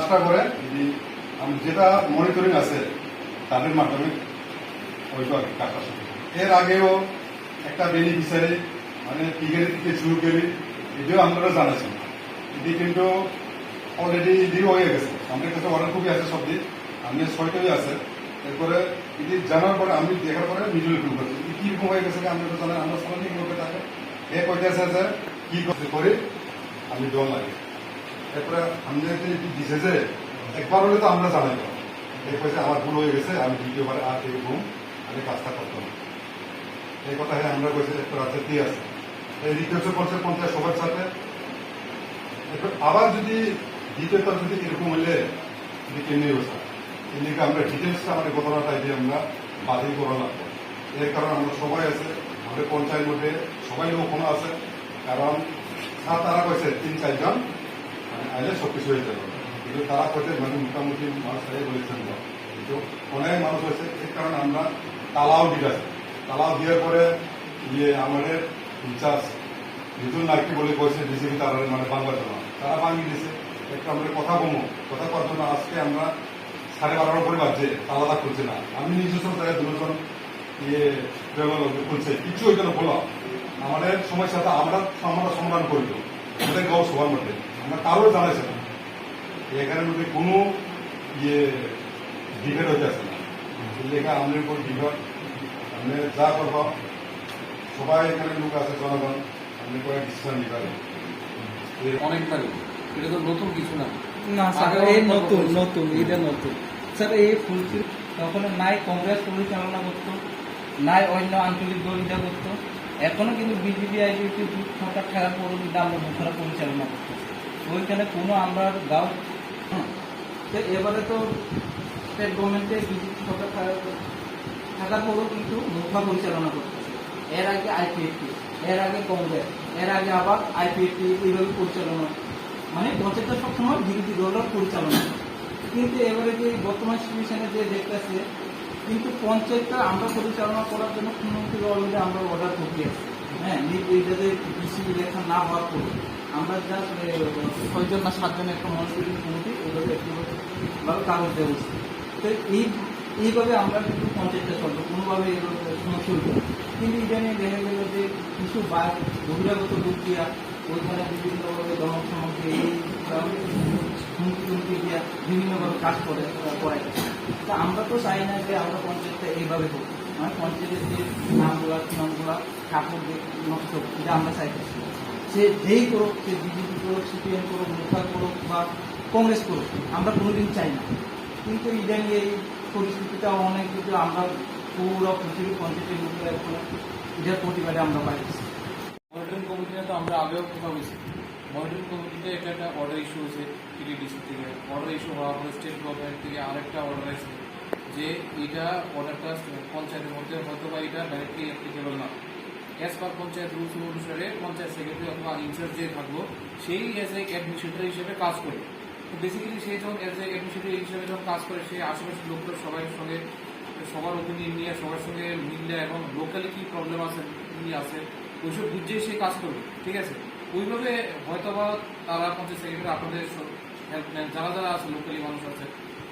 কাজটা করে যেটা মনিটরিং আছে তাদের মাধ্যমে ওইটা কাজটা শুরু। এর আগেও একটা বেনিফিশিয়ারি মানে পিগারি থেকে শুরু করি এটিও আপনারা জানাচ্ছেন, এটি কিন্তু অলরেডি এদিকে হয়ে গেছে। আমাদের কাছে অর্ডার খুবই আছে সব দিক, আমি 6টাই আছে। এরপরে এটি জানার পরে আমি দেখার পরে ভিজুয়াল ফিল করছি কিরকম হয়ে গেছে আমরা তো জানেন, আমরা সবাই করতে থাকে এ কইতে আছে যে কি করতে করে আমি দল লাগে। এরপরে আমাদের দিছে যে একবার হলে তো আমরা জানাই না, এরপরে আমার ভুল হয়ে গেছে, আমি দ্বিতীয়বারে আর এরকম আমি কাজটা করতাম এই কথা আমরা কইছি একটা রাজ্যে দিয়ে আছে এই রিকোয়েস্ট করছে পঞ্চায়েত সবার সাথে। এরপর আবার যদি দ্বিতীয়বার যদি এরকম হলে যদি কেমনি ব্যবস্থা এদিকে আমরা ডিটেলসটা আমাদের ঘটনাটা দিয়ে আমরা বাতিল করা লাগবে। এর কারণ আমরা সবাই আছে, আমাদের পঞ্চায়েত মধ্যে সবাই ওখানে আছে, কারণ তারা কইছে 3-4 জন আইলে সবকিছু হয়ে যাবে, কিন্তু তারা কইছে মানে মোটামুটি মানুষ বলেছেন কিন্তু অনেক মানুষ হয়েছে। এর কারণে আমরা তালাও দিয়েছে, তালাও দেওয়ার পরে আমাদের ইনচার্জ রিজুল নাকি বলে কইছে বিজেপি তারা মানে বাংলার জন্য তারা ভাঙিয়ে দিয়েছে। একটা আমাদের কথা কমো কথা করার জন্য আজকে আমরা 12:30 পরে বাজছে তালাটা খুলছে না। আমি নিজস্ব জায়গায় 2জন খুলছে কিছু ওই জন্য বলো আমাদের সমস্যাটা আমরা সমাধান করবো আমাদের গাঁও সবার মধ্যে আমরা কারো জানাইছে না, এখানের মধ্যে কোনো ডিবেট হইতে আসে না। লেখা আমাদের উপর ডিবেট আপনি যা করব সবাই এখানে লোক আছে জনগণ আপনি করে ডিসিশন নিতে পারেন অনেকবার। এটা তো নতুন কিছু না, না স্যার এই নতুন নতুন এটা নতুন স্যার। এই ফুলফিল তখন নাই কংগ্রেস পরিচালনা করতো, নাই অন্য আঞ্চলিক দল এটা করতো। এখনো কিন্তু বিজেপি আইডিপি সরকার থাকার পরও কিন্তু আমরা মুখরা পরিচালনা করতো, ওইখানে কোনো আমরা গাঁও তো এবারে তো স্টেট গভর্নমেন্টে বিজেপি সরকার থাকার পরও কিন্তু মুখরা পরিচালনা করতেছে। এর আগে আইপিএফটি, এর আগে কংগ্রেস, এর আগে আবার আইপিএফটি এইভাবে পরিচালনা, মানে পঞ্চায়েতটা সবসময় বিরোধী দলের পরিচালনা। কিন্তু এবারে যে বর্তমান সিচুয়েশনে যে দেখতেছে কিন্তু পঞ্চায়েতটা আমরা পরিচালনা করার জন্য মুখ্যমন্ত্রী অলরেডি আমরা অর্ডার করতে আসছি। হ্যাঁ, এইটাতে ডিসি ইলেকশন না হওয়ার পরে আমরা যা 6জন না 7জনের একটা মনিটরিং কমিটি ওইভাবে একটিভাবে কাগজ দেওয়া উচিত। তো এইভাবে আমরা কিন্তু পঞ্চায়েতটা চলবো, কোনোভাবে সমস্যা হইত। কিন্তু এটা নিয়ে দেখা গেল যে কিছু বহিরাগত লোক দিয়া ওইখানে বিভিন্নভাবে জনসমক্ষে এই হুমকি দিয়া বিভিন্নভাবে কাজ করাই। তা আমরা তো চাই না যে আমরা পঞ্চায়েতটা এইভাবে হোক, মানে পঞ্চায়েতের যে নামগুলা ঠাকুর নষ্ট এটা আমরা চাইতেছি। সে যেই করুক, সে বিজেপি করুক, সিপিএম করুক, মুখা করুক বা কংগ্রেস করুক, আমরা কোনোদিন চাই না। কিন্তু এটা নিয়ে এই পরিস্থিতিটা অনেক কিছু আমরা পুরো পৃথিবীর পঞ্চায়েতের লোকেরা এটার প্রতিবাদে আমরা পাইতেছি। মনিটরিং কমিটিতে তো আমরা আগেও কথা বলছি, মনিটরিং কমিটিতে একটা অর্ডার ইস্যু হয়েছে পিডিডিসি থেকে। অর্ডার ইস্যু হওয়ার পরে স্টেট গভর্নমেন্ট থেকে আরেকটা অর্ডার আছে যে এটা অর্ডারটা পঞ্চায়েতের মধ্যে হয়তো বা এটা ডাইরেক্টলি অ্যাপ্লিকেবল না। অ্যাজ পার পঞ্চায়েত রুলস অনুসারে পঞ্চায়েত সেক্রেটারি অথবা ইনচার্জ যে থাকবো সেই অ্যাজ এ অ্যাডমিনিস্ট্রেটর হিসেবে কাজ করে। তো বেসিক্যালি সেই যখন অ্যাজ এ অ্যাডমিনিস্ট্রেটর হিসেবে যখন কাজ করে সেই আশেপাশের লোকদের সবার সঙ্গে সবার ওপিনিয়ন নিয়ে সবার সঙ্গে মিললে এবং লোকালি কী প্রবলেম আছে নিয়ে আছে ওইসব বুঝেই সে কাজ করবে, ঠিক আছে। ওইভাবে হয়তোবা তারা পঞ্চায়েত সেক্রেটারি আপনাদের হেল্প নেন, যারা যারা আছে লোকালি মানুষ আছে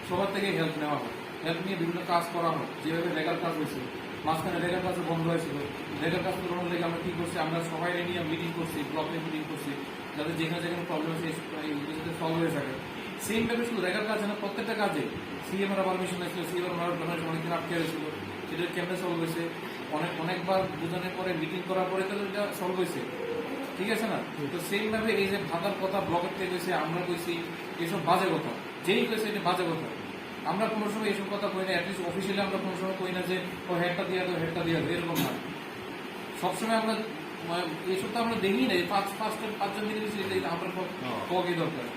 সবার থেকে হেল্প নেওয়া হয়, হেল্প নিয়ে বিভিন্ন কাজ করা হয়। যেভাবে রেগার কাজ হয়েছিল, মাঝখানে রেগার কাজ বন্ধ হয়েছিল, রেগার কাজ করানোর লেগে আমরা কী করছি, আমরা সবাই নিয়ে মিটিং করছি, ব্লকে মিটিং করছি, যাতে যেখানে যেখানে প্রবলেম আছে সলভ হয়ে থাকে। সেমভাবে শুধু রেগার কাজ না, প্রত্যেকটা কাজে সিএমআর পারমিশন আসছিল, সিএমআর অনেকদিন আটকে হয়েছিল, সেটা কেমনে সলভ হয়েছে, অনেকবার বোঝানোর পরে মিটিং করার পরে তাহলে এটা সলভ হয়েছে, ঠিক আছে না। তো সেইভাবে এই যে ভাতার কথা ব্লকের থেকে কইছে, আমরা কইছি এসব বাজে কথা, যেই কইছে এটা বাজে কথা। আমরা কোনো সময় এইসব কথা কই না, অ্যাটলিস্ট অফিসিয়ালি আমরা কোনো সময় কই না যে ও হেডটা দিয়ে দাও হেডটা দিয়ে দাও, এরকম না। সবসময় আমরা এইসব তো আমরা দেখি না, পাঁচজন মিলে গেছি আমরা ককে দরকার।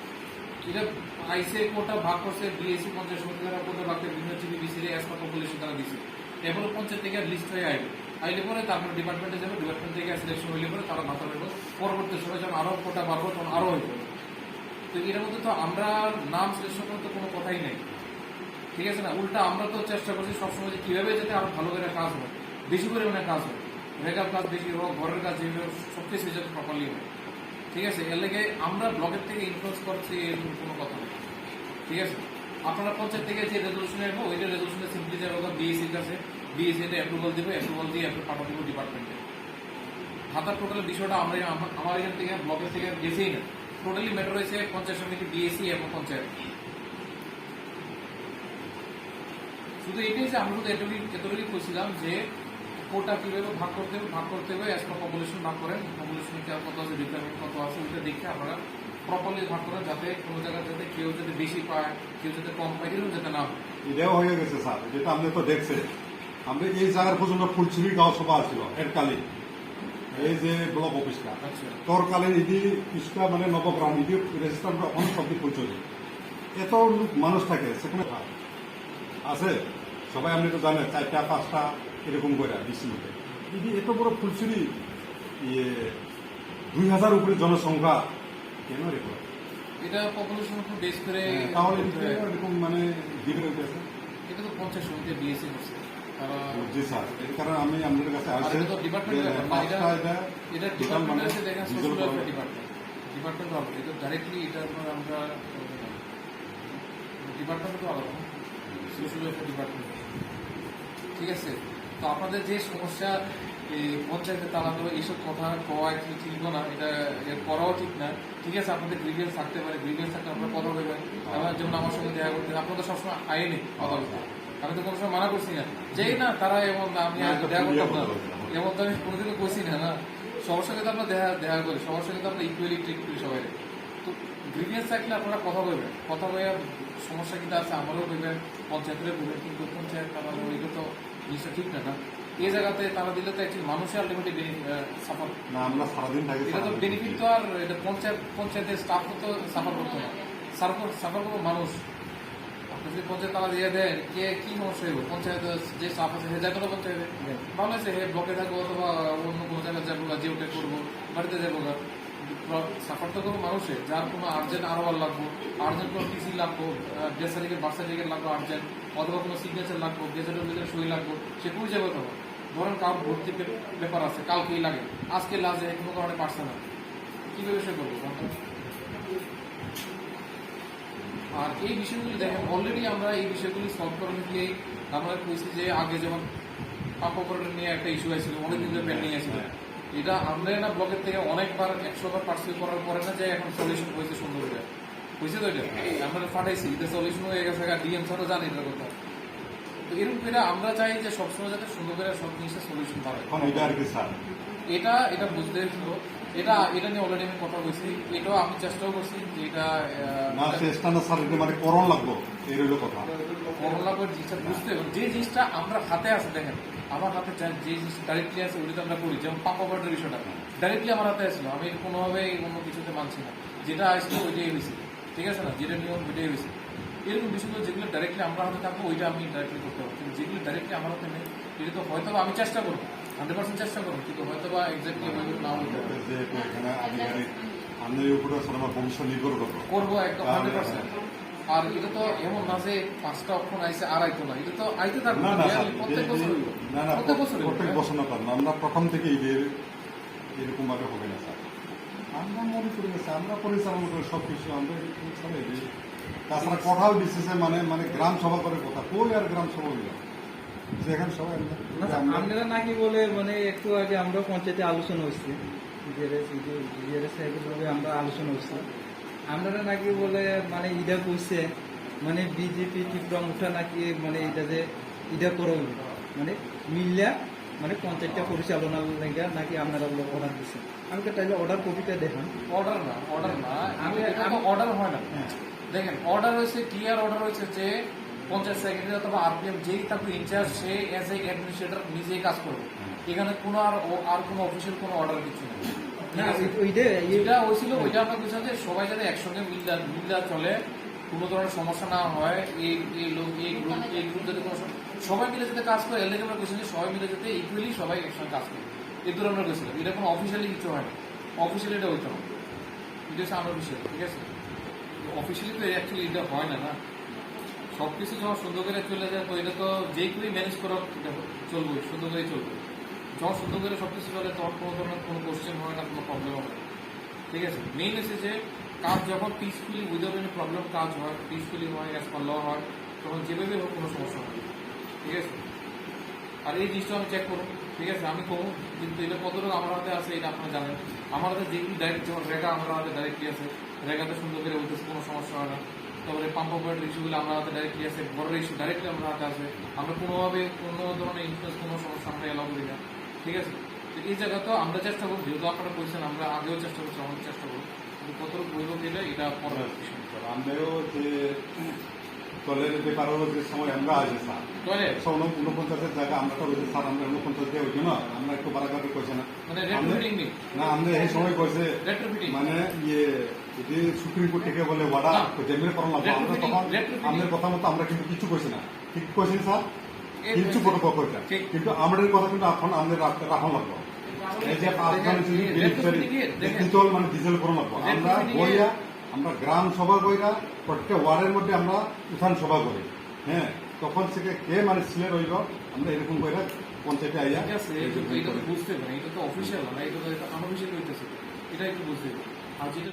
এটা আইসে কোটা ভাগ করছে, বিএসসি পঞ্চায়েত সমিতি দ্বারা কোটা ভাগ করে বিভিন্ন জিবি এসপা পপুলেশন দ্বারা দিচ্ছে। এগুলো পঞ্চায়েত থেকে লিস্ট হয়ে আইলে পরে তারপর ডিপার্টমেন্টে যাবে, ডিপার্টমেন্ট থেকে সিলেকশন হইলে পরে তারা মাথা রাখবো, পরবর্তী সময় যখন আরো কোটা বাড়বো তখন আরো হইব। তো এর মধ্যে তো আমরা নাম সিলেকশন করার তো কোনো কথাই নেই, ঠিক আছে না। উল্টা আমরা তো চেষ্টা করছি সবসময় যে কীভাবে যাতে আরো ভালো করে কাজ হয়, বেশি পরিমাণে কাজ হয়, রেগার কাজ বেশি হোক, ঘরের কাজ যেগুলো সবকিছু যাতে প্রপারলি হয়, ঠিক আছে। এর লেগে আমরা ব্লকের থেকে ইনফ্লুয়েন্স করছি এরকম কোনো কথা নেই। ঠিক আছে, আপনারা পঞ্চায়েত থেকে যে রেজলিউশন আসবে ওইটা রেজলিউশনে সিম্পলি যাবে বিএসির কাছে, বিএসি অ্যাপ্রুভাল দিবে, অ্যাপ্রুভাল দিয়ে আপনি পাঠাবো ডিপার্টমেন্টে। খাতার টোটাল বিষয়টা আমরা আমার এখান থেকে ব্লকের থেকে গেছেই না, টোটালি ম্যাটার হয়েছে পঞ্চায়েত সমিতি, বিএসি এবং পঞ্চায়েত। শুধু এটাই যে আমরা শুধু এতটুকুই বলছিলাম যে কোটা কিভাবে ভাগ করতে হবে অ্যাজ পার পপুলেশন ভাগ করেন, পপুলেশনে কত আছে, রিকোয়ারমেন্ট কত আছে, ওইটা দেখে আপনারা প্রপারলি ভাগ করেন, যাতে কোনো জায়গায় যাতে কেউ যাতে বেশি পায়, কেউ যাতে কম পায়, এরকম যাতে না হয়। এটাও হয়ে গেছে স্যার, যেটা আপনি তো দেখছেন, আমরা এই জায়গার পর্যন্ত ফুলছড়ি গাঁও সভা ছিল এরকালে, এই যে ব্লক অফিসটা আচ্ছা, তরকালে ইদি কিছুটা মানে নবগ্রাম ইদি রেজিস্টার অনেক সবজি ফুলছড়ি, এত লোক মানুষ থাকে সেখানে আছে সবাই, আপনি তো জানেন 4টা-5টা এরকম করে বেশি লোকে, ইদি এত বড় ফুলছড়ি, 2000 উপরে জনসংখ্যা কেন রেখো? এটা পপুলেশন উপর বেস করে তাহলে এরকম মানে দিবে হইতেছে। এটা তো পঞ্চায়েত সমিতি বিএসি করছে তারা। জি স্যার, এর কারণে আমি আপনাদের কাছে আর আসছি, এটা তো ডিপার্টমেন্টের ব্যাপার না, এটা এটা ডিপার্টমেন্টের কাছে দেখেন, ডিজেল সোশ্যাল পাওয়া ওয়েলফেয়ার ডিপার্টমেন্ট হবে, এটা ডাইরেক্টলি এটার উপর আমরা ডিপার্টমেন্ট তো আলাদা, সোশ্যাল ওয়েলফেয়ার ডিপার্টমেন্ট, ঠিক আছে। তো আপনাদের যে সমস্যা এই পঞ্চায়েতে তারা তো এইসব কথা কওয়া একটু ঠিক না, এটা করাও ঠিক না, ঠিক আছে। আপনাদের গ্রিভিয়েন্স থাকতে পারে, গ্রিভিয়েন্স থাকলে আপনারা কথা বলবেন, আমার যেমন আমার সঙ্গে দেখা করতে, আপনাদের সবসময় আইনে কথা বলতে, আমি তো কোনো সময় মানা করছি না, যেই না তারা এমন আমি দেখা করতাম না, এমন তো আমি কোনোদিনও করছি না, না সবার সঙ্গে তো আমরা দেখা করি, সবার সঙ্গে তো আমরা ইকুয়ালি ট্রিট করি সবাই। তো গ্রিভিয়েন্স থাকলে আপনারা কথা বলবেন, কথা বলে সমস্যা কিন্তু আছে আমারও বলবেন, পঞ্চায়েতেরও বলবেন, কিন্তু পঞ্চায়েত তারা এটা তো জিনিসটা ঠিক না, না এই জায়গাতে তারা দিলে তো অ্যাকচুয়ালি মানুষের আলটিমেটলি সাফার না, আমরা সারাদিন থাকি এটা তো বেনিফিট তো, আর এটা পঞ্চায়েতের স্টাফও তো সাফার করতে না, সাফার করবো মানুষ। আপনি যদি পঞ্চায়েত তারা দিয়ে দেন, কে কি সমস্যা হইব, পঞ্চায়েত যে স্টাফ আছে সে যাবে না পঞ্চায়েতে, ভালো আছে হে ব্লকে থাকবো অথবা অন্য কোনো জায়গায় যাবো, জিওটে করবো, বাড়িতে যাবো, সাফার তো করবো মানুষের, যার কোনো আর্জেন্ট আরোয়ার লাগবো, আর্জেন্ট কোনো টিসি লাগবো, ডেথ সার্টিফিকেট, বার্থ সার্টিফিকেট লাগবো আর্জেন্ট, অথবা কোনো সিগনেচার লাগবো, গেজেটের ভিতরে সই লাগবো, সে কই যাবে তখন? ধরেন কার ভর্তি পেপার আছে, কালকেই লাগে, আজকে লাস্ট কোনো কারণে পারছে না, কিভাবে সে করবো? আর এই বিষয়গুলি দেখেন, অলরেডি আমরা এই বিষয়গুলি সলভ করে নিয়ে আমরা কইছি যে আগে যেমন পাম্প অপারেটর নিয়ে একটা ইস্যু হয়েছিল, অনেকদিন ধরে পেন্ডিং আছে, এটা আমরা না ব্লকের থেকে অনেকবার 100বার পার্সেল করার পরে না যে এখন সলিউশন হয়েছে সুন্দর করে হয়েছে, তো এটা আমরা ফাটাইছি, এটা সলিউশন হয়ে গেছে, ডিএম স্যারও জানি এটার কথা। তো এরকম করে আমরা চাই যে সবসময় যাতে সুন্দর করে সব জিনিসের সলিউশন পাবে, এটা আর কি স্যার, এটা বুঝতে ছিল, এটা নিয়ে অলরেডি আমি কথা বলছি, এটাও আমি চেষ্টাও করছি যে এটা না চেষ্টা না স্যার, এটা মানে করণ লাগবো, এই রইল কথা। করোনা জিনিসটা বুঝতে হবে, যে জিনিসটা আমরা হাতে আছে, দেখেন আমার হাতে যে জিনিস ডাইরেক্টলি আছে ওইটা আমরা করি, যেমন পাম্প অপারেটর বিষয়টা ডাইরেক্টলি আমার হাতে আসলো, আমি কোনোভাবে অন্য কিছুতে মানছি না, যেটা আসলো ওইটাই হয়েছে, ঠিক আছে না, যেটা নিয়ম ওইটাই হয়েছে। এরকম বিষয়গুলো যেগুলো ডাইরেক্টলি আমরা হাতে থাকবো ওইটা আমি ডাইরেক্টলি করতে পারবো, কিন্তু যেগুলো ডাইরেক্টলি আমার হাতে নেই এটা তো হয়তো আমি চেষ্টা করবো, 100% চেষ্টা করবো, কিন্তু হয়তো বা এক্স্যাক্টলি না হইতে পারে, যেহেতু এখানে আধিকারিক আপনার উপরে আমার ভবিষ্যৎ নির্ভর করবো, করবো একদম 100%। আর এটা তো এমন না যে 5টা অক্ষণ আইসে আর আইতো না, এটা তো আইতে থাকবে না না স্যার, প্রত্যেক বছর, না না প্রত্যেক বছর প্রত্যেক বছর না পারবো, আমরা প্রথম থেকে এরকম ভাবে হবে না স্যার, আমরা মনে করি স্যার, আমরা পরিচালনা করি সব কিছু, আমরা তাছাড়া কোথাও বিশেষে মানে গ্রাম সভা করে কথা, কই আর গ্রাম সভা হইল যেখানে সবাই আপনারা নাকি বলে মানে একটু আগে আমরা পঞ্চায়েতে আলোচনা হচ্ছে, সাহেবের আমরা আলোচনা হচ্ছে, আপনারা নাকি বলে মানে ইটা কইছে মানে বিজেপি তীব্র মুঠা নাকি মানে এটা যে ইটা করে মানে মিল্লা মানে পঞ্চায়েতটা পরিচালনার লেগে নাকি আপনারা অর্ডার দিচ্ছেন, আমাকে তাইলে অর্ডার কপিটা দেখান। অর্ডার না আমি অর্ডার হয় না, দেখেন অর্ডার হয়েছে, ক্লিয়ার অর্ডার হয়েছে যে পঞ্চায়েত সেক্রেটারি অথবা আরপিএম যেই থাকবে ইনচার্জ, সে এজ এ অ্যাডমিনিস্ট্রেটর নিজেই কাজ করবে, এখানে কোনো আর কোনো অফিসিয়াল কোনো অর্ডার কিছু নেই। যেটা হয়েছিল ওইটা আমরা বুঝলাম যে সবাই যাতে একসঙ্গে মিল্লা চলে, কোনো ধরনের সমস্যা না হয়, এই গ্রুপ যাতে কোনো সবাই মিলে যাতে কাজ করে, এর লেগে আমরা বলছি যে সবাই মিলে যাতে ইকুয়ালি সবাই একসঙ্গে কাজ করে, এই দূরে আমরা বলছিলাম। এটা কোনো অফিসিয়ালি কিছু হয় না, অফিসিয়ালি এটা হইতো না, এটা হচ্ছে আমার বিষয়, ঠিক আছে। অফিসিয়ালি তো অ্যাকচুয়ালি এটা হয় না, না সব কিছু যখন সুন্দর করে চলে যায় তো এটা তো যেই করে ম্যানেজ করা চলবে, সুন্দর করে চলবে, যখন সুন্দর করে সব কিছু চলে তখন কোনো ধরনের কোনো কোশ্চেন হয় না, কোনো প্রবলেম হবে না, ঠিক আছে। মেইন হচ্ছে যে কাজ যখন পিসফুলি উইদাউট এনি প্রবলেম কাজ হয়, পিসফুলি হয়, অ্যাজ পার ল হয়, তখন যেভাবে হোক কোনো সমস্যা হবে না। ঠিক আছে, আর এই জিনিসটা আমি চেক করুন। ঠিক আছে, আমি কমু, কিন্তু এটা কতটুকু আমার হাতে আছে এটা আপনারা জানেন। আমার হাতে যেগুলি ডাইরেক্ট, যেমন রেগা আমার হাতে ডাইরেক্টলি আছে, রেগাতে সুন্দর করে বলতেছে, কোনো সমস্যা হয় না। তারপরে পাম্প পয়েন্টের ইস্যুগুলো আমার হাতে ডাইরেক্টলি আছে, বড় ইস্যু ডাইরেক্টলি আমার হাতে আছে। আমরা কোনোভাবে কোনো ধরনের ইনফ্লুয়েন্স, কোনো সমস্যা আমরা এলাও করি না। ঠিক আছে, তো এই জায়গাতেও আমরা চেষ্টা করব, যেহেতু আপনারা বলছেন, আমরা আগেও চেষ্টা করছি, আমাদের চেষ্টা করব, কিন্তু কতটুকু বৈধ দিলে এটা পরে বিষয়। আমরাও যে দলের ব্যাপারেও যে সময় আমরা আছি স্যার, টয়লেট 49-এর জায়গা আমরা তো বলছি স্যার আমরা 49 দিয়ে হইতো না, আমরা একটু বাড়াঘাটি করছে না। মানে রেট্রোফিটিং নেই, না আমরা এই সময় কইছে রেট্রোফিটিং মানে ইয়ে যদি সুপ্রিম কোর্ট থেকে বলে ওয়াডা না। যেমনি করার লাগবে, আমরা তখন Retrofitting- আমাদের কথা মতো আমরা কিন্তু কিছু কইছি না, ঠিক কইছি স্যার, কিছু প্রটোকল কইটা, ঠিক। কিন্তু আমাদের কথা কিন্তু এখন আমাদের রাখা লাগবে। এই যে পাঁচজন ডিজেল মানে ডিজেল করা লাগবে, আমরা বইয়া আমরা গ্রাম সভা কইরা প্রত্যেক ওয়ার্ডের মধ্যে আমরা উঠান সভা করি। হ্যাঁ, তখন থেকে কে মানে সিলে রইল, আমরা এরকম কইরা পঞ্চায়েতে আইয়া ঠিক আছে, এটা তো বুঝতে হবে না, এটা তো অফিসিয়াল না, এটা তো আনঅফিসিয়াল হইতেছে, এটা একটু বুঝতে হবে। আর যেটা